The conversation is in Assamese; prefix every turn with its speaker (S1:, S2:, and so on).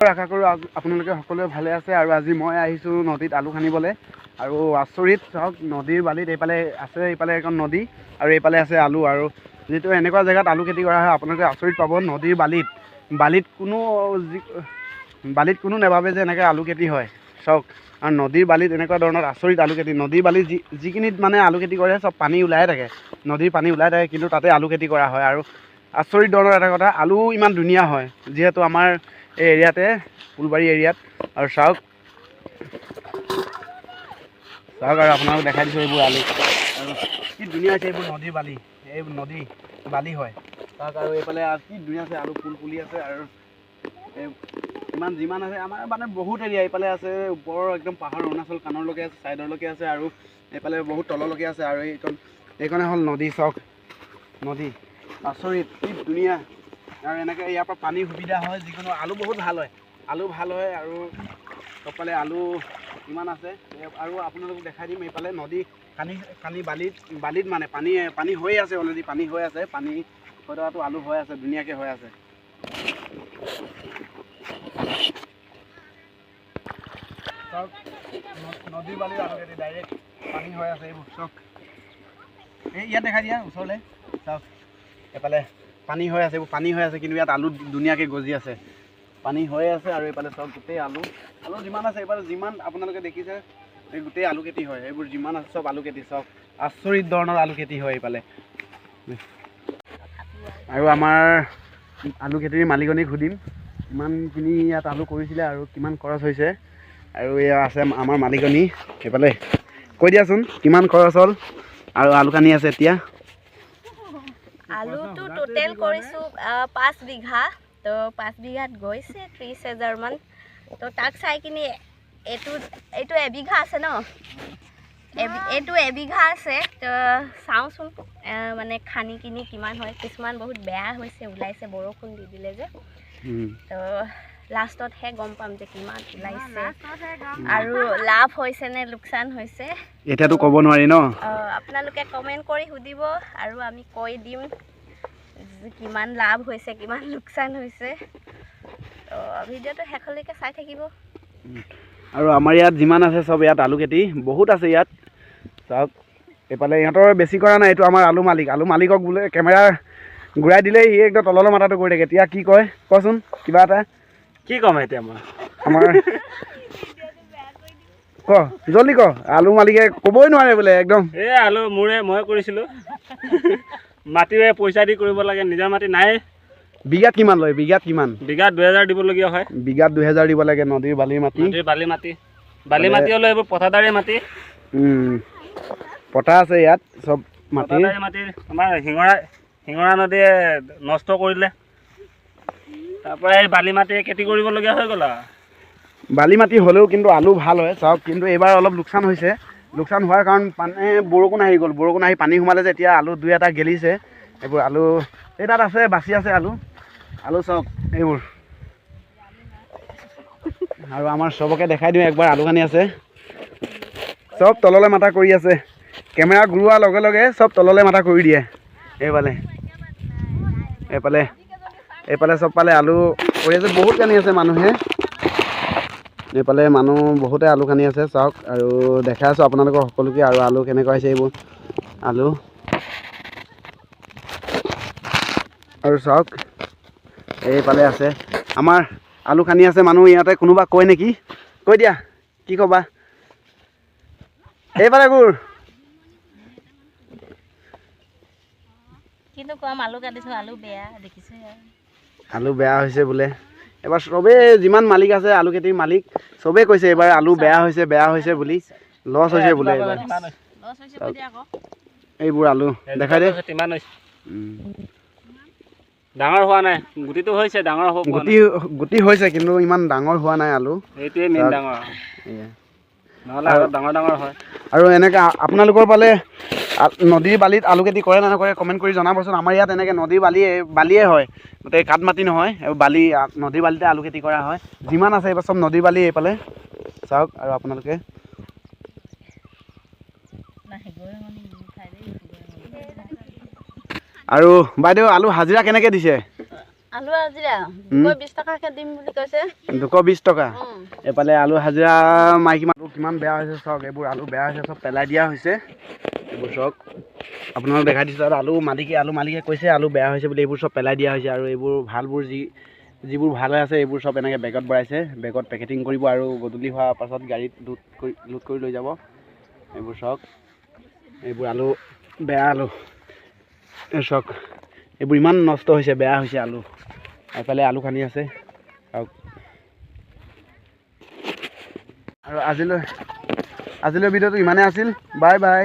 S1: আশা কৰোঁ আপোনালোকে সকলোৱে ভালে আছে। আৰু আজি মই আহিছোঁ নদীত আলু খানিবলৈ। আৰু আচৰিত চাওক, নদীৰ বালিত এইফালে আছে, এইফালে এখন নদী আৰু এইফালে আছে আলু। আৰু যিটো এনেকুৱা জেগাত আলু খেতি কৰা হয় আপোনালোকে আচৰিত পাব। নদীৰ বালিত কোনো নাভাবে যে এনেকৈ আলু খেতি হয় চাওক। আৰু নদীৰ বালিত এনেকুৱা ধৰণৰ আচৰিত আলু খেতি। নদীৰ বালিত যিখিনিত মানে আলু খেতি কৰে চব পানী ওলাই থাকে, নদীৰ পানী ওলাই থাকে, কিন্তু তাতে আলু খেতি কৰা হয়। আৰু আচৰিত ধৰণৰ এটা কথা, আলু ইমান ধুনীয়া হয় যিহেতু আমাৰ এই এৰিয়াতে, ফুলবাৰী এৰিয়াত। আৰু চাওক আৰু আপোনালোক দেখাই দিছোঁ এইবোৰ আলু। আৰু কি ধুনীয়া হৈছে এইবোৰ নদীৰ বালি, এই নদী বালি হয় চাওক। আৰু এইফালে কি ধুনীয়া আছে, আলু ফুল ফুলি আছে। আৰু যিমান আছে আমাৰ মানে বহুত এৰিয়া, এইফালে আছে ওপৰৰ একদম পাহাৰ অৰুণাচল কাণৰলৈকে আছে, ছাইডৰলৈকে আছে, আৰু এইফালে বহুত তললৈকে আছে। আৰু এইখনে হ'ল নদী চাওক, নদী আচৰিত কি ধুনীয়া। আৰু এনেকৈ ইয়াৰ পৰা পানীৰ সুবিধা হয়, যিকোনো আলু বহুত ভাল হয়, আলু ভাল হয়। আৰু চবফালে আলু ইমান আছে। আৰু আপোনালোকক দেখাই দিম, এইফালে নদী খানি বালিত মানে পানী হৈ আছে, অলৰেডি পানী হৈ আছে, পানী হৈ থকাটো আলু হৈ আছে, ধুনীয়াকৈ হৈ আছে। চাওক নদীৰ বালিৰ আলু খেতি, ডাইৰেক্ট পানী হৈ আছে এইবোৰ চাওক। ইয়াত দেখাই দিয়া ওচৰলৈ চাওক, এইফালে পানী হৈ আছে, এইবোৰ পানী হৈ আছে, কিন্তু ইয়াত আলু ধুনীয়াকৈ গজি আছে, পানী হৈ আছে। আৰু এইফালে চাওক গোটেই আলু যিমান আছে, এইফালে যিমান আপোনালোকে দেখিছে এই গোটেই আলু খেতি হয়, এইবোৰ যিমান আছে চব আলু খেতি চাওক। আচৰিত ধৰণৰ আলু খেতি হয় এইফালে। আৰু আমাৰ আলু খেতিৰ মালিকনীক সুধিম কিমানখিনি ইয়াত আলু কৰিছিলে আৰু কিমান খৰচ হৈছে। আৰু এয়া আছে আমাৰ মালিকনী, সেইফালে কৈ দিয়াচোন কিমান খৰচ হ'ল আৰু আলু কানি আছে এতিয়া।
S2: আলুটো টোটেল কৰিছোঁ 5 বিঘা, তো 5 বিঘাত গৈছে 30,000 মান। তো তাক চাই কিনি এইটো এবিঘা আছে ন, এইটো এবিঘা আছে। তো চাওঁচোন মানে খানি কিনি কিমান হয়। কিছুমান বহুত বেয়া হৈছে, ওলাইছে, বৰষুণ দি দিলে যে। তো লাষ্টতহে গম পাম যে কিমান ওলাইছে আৰু লাভ হৈছে নে লোকচান হৈছে,
S1: এতিয়াতো ক'ব নোৱাৰি ন।
S2: আপোনালোকে কমেণ্ট কৰি সুধিব আৰু আমি কৈ দিম কিমান লাভ হৈছে কিমান লোকচান হৈছে। তো ভিডিঅ'টো শেষলৈকে চাই থাকিব।
S1: আৰু আমাৰ ইয়াত যিমান আছে চব ইয়াত আলু খেতি বহুত আছে ইয়াত চাওক। এইফালে ইহঁতৰ বেছি কৰা নাই, এইটো আমাৰ আলু মালিকক বোলে কেমেৰা ঘূৰাই দিলেই সি একদম তললৈ মাথাটো কৰি থাকে। এতিয়া কি কয় কচোন, কিবা এটা
S3: কি ক'ম এতিয়া
S1: আমাৰ ক জলদি ক। আলু মালিকে ক'বই নোৱাৰে বোলে একদম।
S3: এই আলু মই কৰিছিলোঁ, মাটি পইচা দি কৰিব লাগে, নিজৰ মাটি নাই।
S1: বিঘাত কিমান লয়? বিঘাত
S3: 2000 দিবলগীয়া হয়।
S1: বিঘাত 2000 দিব লাগে। নদীৰ বালিৰ মাটি
S3: হ'লে এইবোৰ পথাদাৰী মাটি,
S1: পটা আছে ইয়াত চব মাটি।
S3: আমাৰ শিঙৰা নদীয়ে নষ্ট কৰিলে, তাৰপৰা এই বালি মাটিয়ে খেতি কৰিবলগীয়া হৈ গ'ল। আৰু
S1: বালি মাটি হ'লেও কিন্তু আলু ভাল হয় চাওক। কিন্তু এইবাৰ অলপ লোকচান হৈছে। লোকচান হোৱাৰ কাৰণ মানে বৰষুণ আহি গ'ল, বৰষুণ আহি পানী সোমালে যে এতিয়া আলু 2-এটা গেলিছে। এইবোৰ আলু এই তাত আছে, বাচি আছে আলু চাওক এইবোৰ। আৰু আমাৰ চবকে দেখাই দিওঁ একবাৰ, আলু কানি আছে চব তললৈ মাথা কৰি আছে। কেমেৰা ঘূৰোৱাৰ লগে লগে চব তললৈ মাথা কৰি দিয়ে। এইফালে চব পালে আলু কৰি আছে, বহুত কানি আছে মানুহে। এইফালে মানুহ বহুতে আলু কানি আছে চাওক। আৰু দেখাই আছোঁ আপোনালোকক সকলোকে। আৰু আলু কেনেকুৱা হৈছে এইবোৰ আলু। আৰু চাওক এইফালে আছে আমাৰ আলু খানি আছে মানুহ। ইয়াতে কোনোবা কয় নেকি? কৈ দিয়া কি ক'বা। এইফালে ঘূৰ।
S2: কিন্তু কম আলু কাটিছোঁ, আলু বেয়া দেখিছে।
S1: আলু বেয়া হৈছে বোলে। এবাৰ চবেই যিমান মালিক আছে আলু খেতিৰ মালিক চবেই কৈছে এইবাৰ আলু বেয়া হৈছে বুলি, লছ হৈছে বোলে এইবাৰ। এইবোৰ আলু দেখাই দে।
S3: ডাঙৰ হোৱা নাই, গুটিটো হৈছে, ডাঙৰ হ'ব।
S1: গুটি হৈছে কিন্তু ইমান ডাঙৰ হোৱা নাই আলু।
S3: এইটোৱে মেইন ডাঙৰ, নহ'লে ডাঙৰ হয়।
S1: আৰু এনেকৈ আপোনালোকৰ ফালে নদীৰ বালিত আলু খেতি কৰে নে নকৰে কমেণ্ট কৰি জনাবচোন। আমাৰ ইয়াত এনেকৈ নদীৰ বালিয়ে হয়, গোটেই কাঠ মাটি নহয়, বালি নদীৰ বালিতে আলু খেতি কৰা হয়। যিমান আছে এইবাৰ চব নদীৰ বালি এইফালে চাওক। আৰু আপোনালোকে আৰু বাইদেউ আলু হাজিৰা কেনেকৈ দিছে?
S2: আলু হাজিৰা 220 টকাকে দিম বুলি কৈছে
S1: 220 টকা এফালে আলু হাজিৰা মাইকী মানুহ কিমান বেয়া হৈছে চাওক এইবোৰ আলু বেয়া হৈছে চব পেলাই দিয়া হৈছে এইবোৰ চাওক আপোনালোক দেখাই দিছোঁ আৰু আলু মালিকে কৈছে আলু বেয়া হৈছে বুলি এইবোৰ চব পেলাই দিয়া হৈছে আৰু এইবোৰ ভালবোৰ যিবোৰ ভাল হৈ আছে এইবোৰ চব এনেকৈ বেগত ভৰাইছে বেগত পেকেটিং কৰিব আৰু গধূলি হোৱাৰ পাছত গাড়ীত লোড কৰি লৈ যাব এইবোৰ চাওক এইবোৰ আলু বেয়া আলু চাওক এইবোৰ ইমান নষ্ট হৈছে বেয়া হৈছে আলু এফালে আলু খান্দি আছে আৰু আজিলৈ ভিডিঅ'টো ইমানেই আছিল বাই বাই